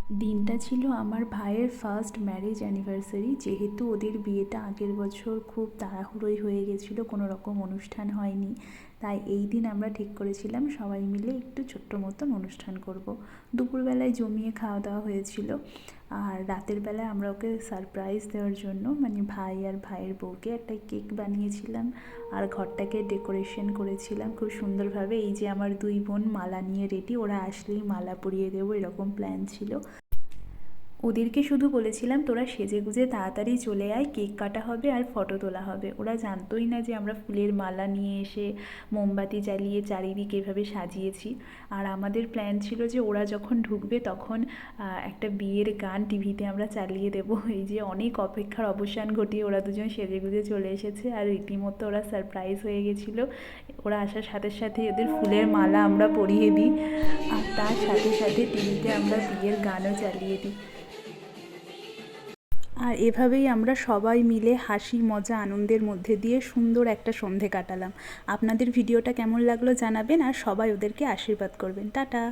দিনটা ছিল আমার ভাইয়ের ফার্স্ট ম্যারেজ অ্যানিভার্সারি। যেহেতু ওদের বিয়েটা আগের বছর খুব তাড়াহুড়োই হয়ে গেছিলো, কোনো রকম অনুষ্ঠান হয়নি, তাই এই দিন আমরা ঠিক করেছিলাম সবাই মিলে একটু ছোট্ট মতন অনুষ্ঠান করব। দুপুরবেলায় জমিয়ে খাওয়া দাওয়া হয়েছিল, আর রাতের বেলায় আমরা ওকে সারপ্রাইজ দেওয়ার জন্য মানে ভাই আর ভাইয়ের বউকে একটা কেক বানিয়েছিলাম, আর ঘরটাকে ডেকোরেশন করেছিলাম খুব সুন্দরভাবে। এই যে আমার দুই বোন মালা নিয়ে রেডি, ওরা আসলেই মালা পরিয়ে দেবো এরকম প্ল্যান ছিল। ওদেরকে শুধু বলেছিলাম তোরা সেজেগুজে তাড়াতাড়ি চলে আয়, কেক কাটা হবে আর ফটো তোলা হবে। ওরা জানতোই না যে আমরা ফুলের মালা নিয়ে এসে মোমবাতি জ্বালিয়ে চারিদিকে এভাবে সাজিয়েছি। আর আমাদের প্ল্যান ছিল যে ওরা যখন ঢুকবে তখন একটা বিয়ের গান টিভিতে আমরা চালিয়ে দেবো। এই যে অনেক অপেক্ষার অবসান ঘটিয়ে ওরা দুজন সেজেগুজে চলে এসেছে, আর রীতিমতো ওরা সারপ্রাইজ হয়ে গেছিলো। ওরা আসার সাথে সাথে ওদের ফুলের মালা আমরা পরিয়ে দিই, আর তার সাথে সাথে টিভিতে আমরা বিয়ের গানও চালিয়ে দিই। আর এভাবেই আমরা সবাই মিলে হাসি মজা আনন্দের মধ্যে দিয়ে সুন্দর একটা সন্ধে কাটালাম। আপনাদের ভিডিওটা কেমন লাগলো জানাবেন, আর সবাই ওদেরকে আশীর্বাদ করবেন। টাটা।